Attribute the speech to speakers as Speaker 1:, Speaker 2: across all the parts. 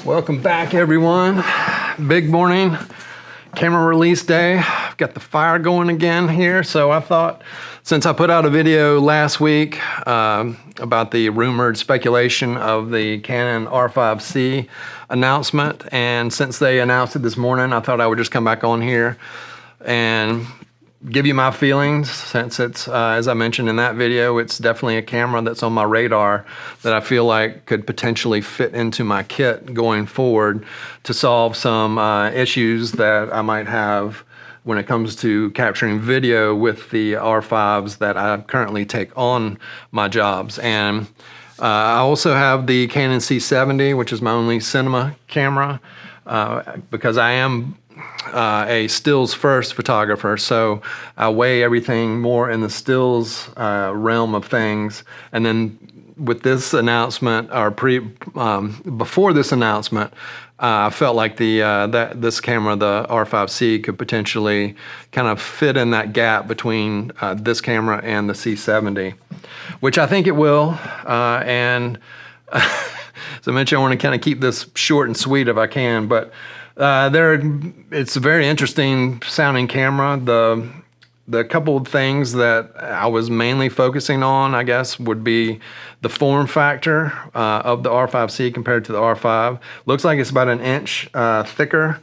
Speaker 1: Welcome back, everyone. Big morning, camera release day. I've got the fire going again here. So I thought, since I put out a video last week about the rumored speculation of the Canon R5C announcement, and since they announced it this morning, I thought I would just come back on here and give you my feelings, since it's, as I mentioned in that video, it's definitely a camera that's on my radar that I feel like could potentially fit into my kit going forward to solve some issues that I might have when it comes to capturing video with the R5s that I currently take on my jobs. And I also have the Canon C70, which is my only cinema camera, because I am a stills first photographer, so I weigh everything more in the stills realm of things. And then with this announcement, or before this announcement, I felt like this camera, the R5C, could potentially kind of fit in that gap between this camera and the C70, which I think it will. And as I mentioned, I want to kind of keep this short and sweet if I can, but it's a very interesting sounding camera. The couple of things that I was mainly focusing on, I guess, would be the form factor of the R5C compared to the R5. Looks like it's about an inch thicker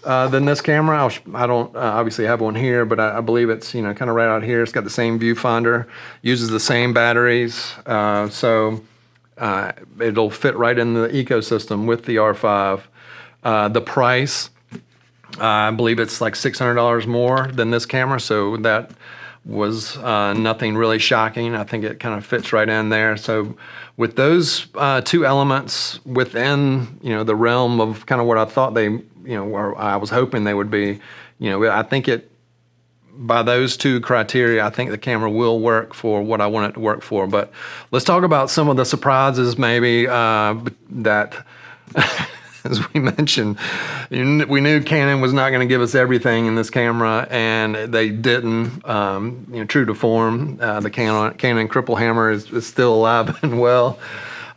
Speaker 1: than this camera. I don't obviously have one here, but I believe it's kind of right out here. It's got the same viewfinder, uses the same batteries, so it'll fit right in the ecosystem with the R5. The price, I believe it's like $600 more than this camera, so that was nothing really shocking. I think it kind of fits right in there. So with those two elements within the realm of kind of what I thought they, where I was hoping they would be, I think by those two criteria, I think the camera will work for what I want it to work for. But let's talk about some of the surprises maybe that as we mentioned, we knew Canon was not going to give us everything in this camera, and they didn't. True to form, the Canon cripple hammer is still alive and well.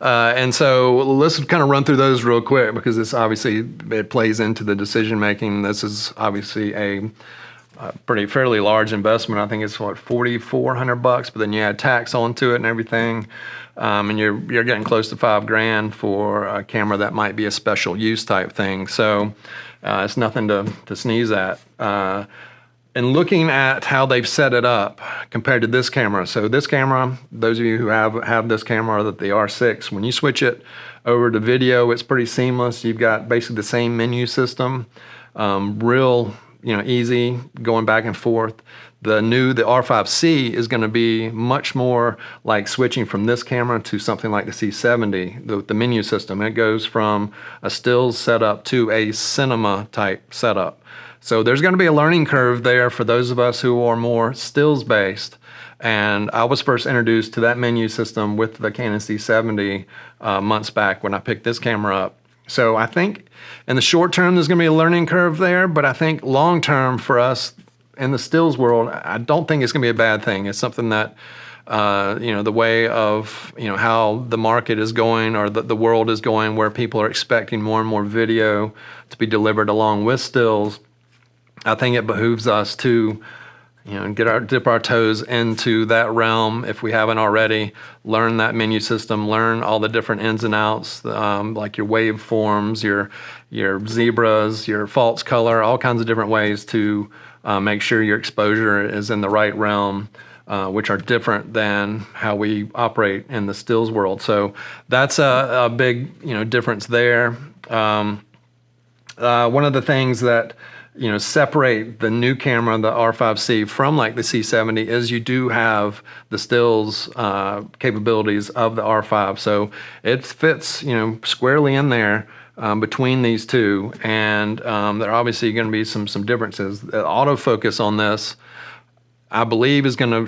Speaker 1: And so let's kind of run through those real quick, because this obviously, it plays into the decision making. This is obviously a fairly large investment. I think it's what, $4,400, but then you add tax onto it and everything. And you're getting close to $5,000 for a camera that might be a special use type thing. So it's nothing to sneeze at. And looking at how they've set it up compared to this camera. So this camera, those of you who have this camera, the R6, when you switch it over to video, it's pretty seamless. You've got basically the same menu system, real easy going back and forth. The R5C is going to be much more like switching from this camera to something like the C70, the menu system. It goes from a stills setup to a cinema type setup. So there's going to be a learning curve there for those of us who are more stills based. And I was first introduced to that menu system with the Canon C70 months back when I picked this camera up. So I think in the short term, there's going to be a learning curve there, but I think long term for us in the stills world, I don't think it's going to be a bad thing. It's something that, the way of, how the market is going, or the world is going, where people are expecting more and more video to be delivered along with stills. I think it behooves us to, dip our toes into that realm if we haven't already. Learn that menu system, learn all the different ins and outs, like your waveforms, your zebras, your false color, all kinds of different ways to make sure your exposure is in the right realm, which are different than how we operate in the stills world. So that's a big difference there. One of the things that separate the new camera, the R5C, from like the C70 is you do have the stills capabilities of the R5. So it fits, squarely in there between these two. And there are obviously going to be some differences. The autofocus on this, I believe, is going to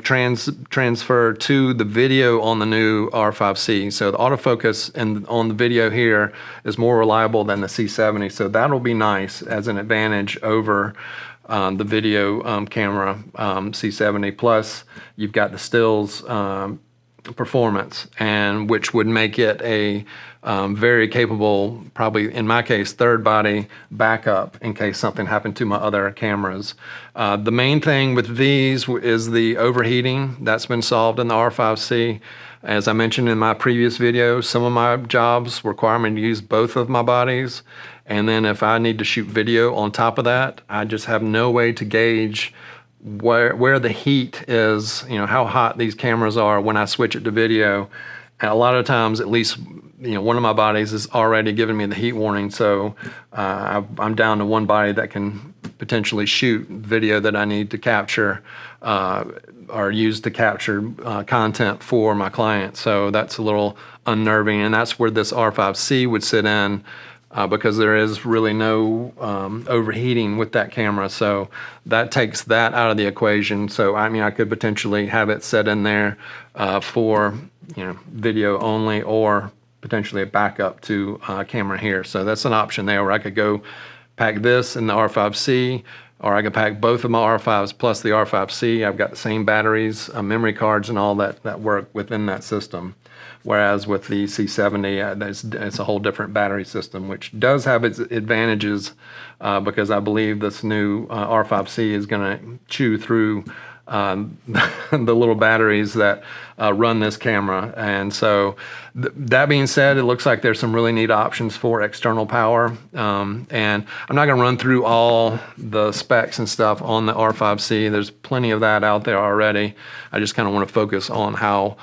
Speaker 1: transfer to the video on the new R5C. So the autofocus on the video here is more reliable than the C70. So that'll be nice as an advantage over the video camera C70. Plus, you've got the stills performance, and which would make it a very capable, probably in my case, third body backup in case something happened to my other cameras. The main thing with these is the overheating. That's been solved in the R5C. As I mentioned in my previous video, some of my jobs require me to use both of my bodies. And then if I need to shoot video on top of that, I just have no way to gauge where the heat is, how hot these cameras are when I switch it to video. And a lot of times, at least, one of my bodies is already giving me the heat warning. So I'm down to one body that can potentially shoot video that I need to capture or use to capture content for my client. So that's a little unnerving. And that's where this R5C would sit in. Because there is really no overheating with that camera. So that takes that out of the equation. So I could potentially have it set in there for video only, or potentially a backup to camera here. So that's an option there, where I could go pack this in the R5C, or I could pack both of my R5s plus the R5C. I've got the same batteries, memory cards, and all that work within that system. Whereas with the C70, it's a whole different battery system, which does have its advantages because I believe this new R5C is going to chew through the little batteries that run this camera. And so that being said, it looks like there's some really neat options for external power. And I'm not going to run through all the specs and stuff on the R5C. There's plenty of that out there already. I just kind of want to focus on how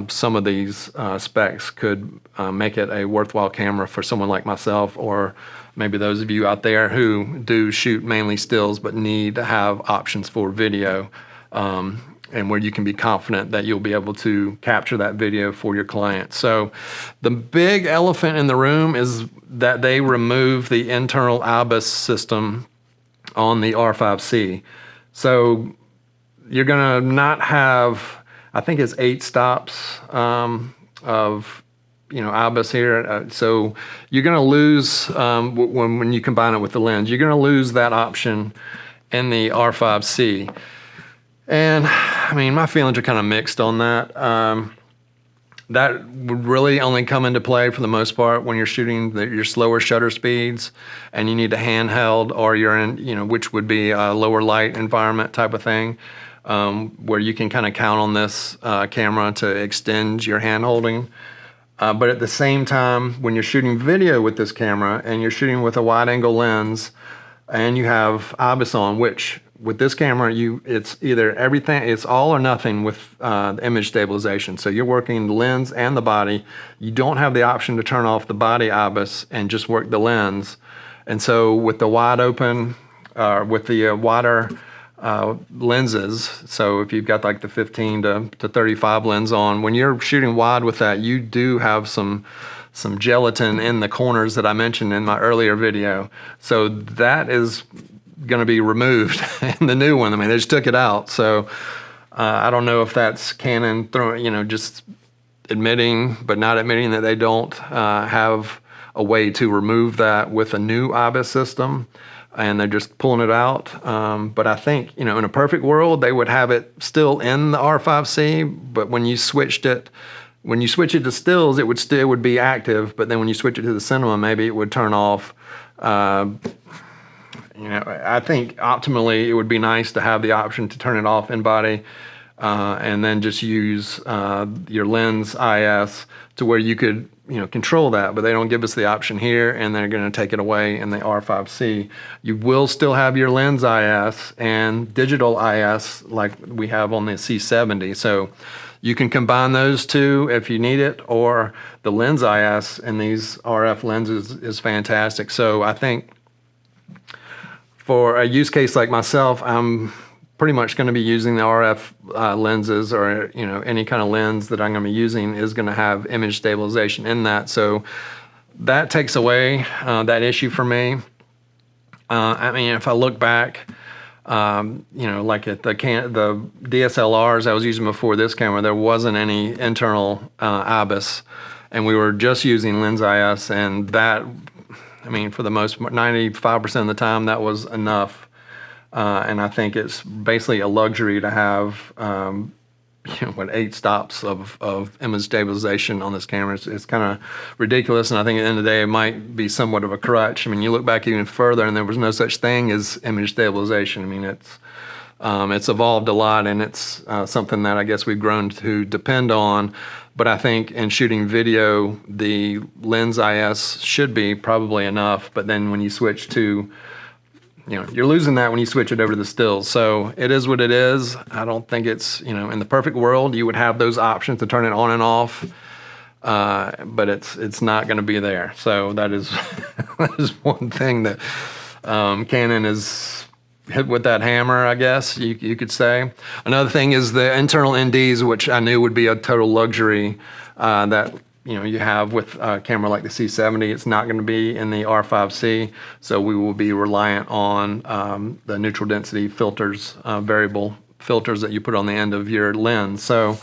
Speaker 1: some of these specs could make it a worthwhile camera for someone like myself, or maybe those of you out there who do shoot mainly stills but need to have options for video, and where you can be confident that you'll be able to capture that video for your client. So the big elephant in the room is that they remove the internal IBIS system on the R5C. So you're going to not have, I think it's 8 stops of IBIS here. So you're going to lose when you combine it with the lens. You're going to lose that option in the R5C. And my feelings are kind of mixed on that. That would really only come into play for the most part when you're shooting your slower shutter speeds and you need a handheld, or you're in, which would be a lower light environment type of thing. Where you can kind of count on this camera to extend your hand holding. But at the same time, when you're shooting video with this camera and you're shooting with a wide angle lens and you have IBIS on, which with this camera, it's either everything, it's all or nothing with the image stabilization. So you're working the lens and the body. You don't have the option to turn off the body IBIS and just work the lens. And so with the wide open, with the wider lenses, so if you've got like the 15 to 35 lens on, when you're shooting wide with that, you do have some gelatin in the corners that I mentioned in my earlier video. So that is going to be removed in the new one. They just took it out. So I don't know if that's Canon throwing, just admitting but not admitting that they don't have a way to remove that with a new IBIS system, and they're just pulling it out. But I think, in a perfect world, they would have it still in the R5C, but when you switch it to stills, it would be active, but then when you switch it to the cinema, maybe it would turn off. I think optimally it would be nice to have the option to turn it off in body, and then just use your lens IS to where you could control that, but they don't give us the option here, and they're going to take it away in the R5C. You will still have your lens IS and digital IS like we have on the C70. So you can combine those two if you need it, or the lens IS in these RF lenses is fantastic. So I think for a use case like myself, I'm pretty much going to be using the RF lenses, or any kind of lens that I'm going to be using is going to have image stabilization in that. So that takes away that issue for me. If I look back, like at the DSLRs I was using before this camera, there wasn't any internal IBIS, and we were just using lens IS, and that, for the most 95% of the time, that was enough. And I think it's basically a luxury to have what, 8 stops of image stabilization on this camera. It's kind of ridiculous, and I think at the end of the day it might be somewhat of a crutch. I mean, you look back even further and there was no such thing as image stabilization. I mean, it's evolved a lot, and it's something that I guess we've grown to depend on. But I think in shooting video, the lens IS should be probably enough, but then when you switch to, you're losing that when you switch it over to the stills. So it is what it is. I don't think it's, in the perfect world, you would have those options to turn it on and off, but it's not going to be there. So that is that is one thing that Canon is hit with that hammer, I guess you could say. Another thing is the internal NDs, which I knew would be a total luxury that you have with a camera like the C70. It's not going to be in the R5C, so we will be reliant on the neutral density filters, variable filters that you put on the end of your lens. So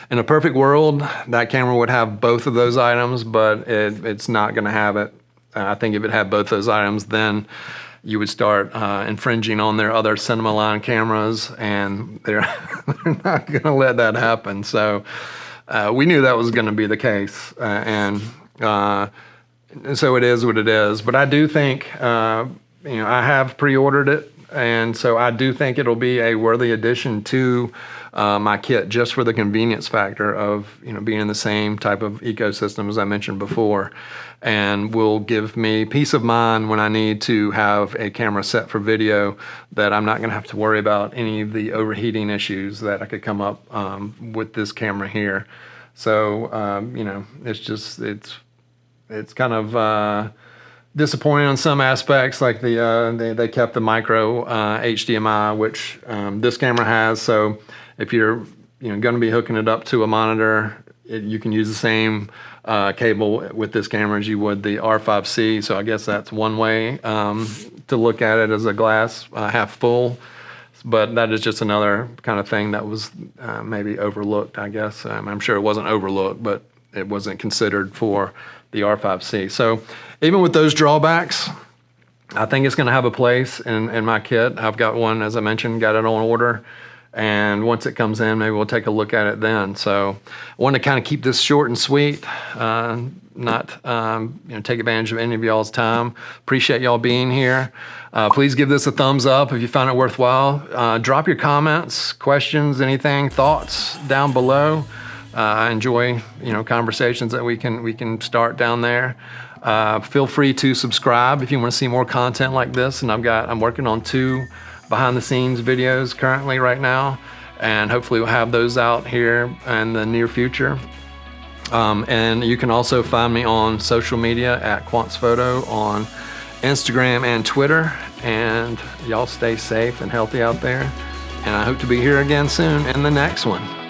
Speaker 1: in a perfect world, that camera would have both of those items, but it's not going to have it. I think if it had both those items, then you would start infringing on their other cinema line cameras, and they're not going to let that happen. So we knew that was going to be the case, and so it is what it is. But I do think, I have pre-ordered it, and so I do think it'll be a worthy addition to my kit, just for the convenience factor of being in the same type of ecosystem as I mentioned before, and will give me peace of mind when I need to have a camera set for video, that I'm not going to have to worry about any of the overheating issues that I could come up with this camera here. So it's kind of disappointing on some aspects, like they kept the micro HDMI, which this camera has. So if you're going to be hooking it up to a monitor, you can use the same cable with this camera as you would the R5C. So I guess that's one way to look at it, as a glass half full. But that is just another kind of thing that was maybe overlooked, I guess. I'm sure it wasn't overlooked, but it wasn't considered for the R5C. So even with those drawbacks, I think it's going to have a place in my kit. I've got one, as I mentioned, got it on order. And once it comes in, maybe we'll take a look at it then. So I want to kind of keep this short and sweet, not take advantage of any of y'all's time. Appreciate y'all being here. Please give this a thumbs up if you found it worthwhile. Drop your comments, questions, anything, thoughts down below. I enjoy conversations that we can start down there. Feel free to subscribe if you want to see more content like this. And I'm working on 2 behind the scenes videos currently right now, and hopefully we'll have those out here in the near future. And you can also find me on social media at QuantsPhoto on Instagram and Twitter. And y'all stay safe and healthy out there, and I hope to be here again soon in the next one.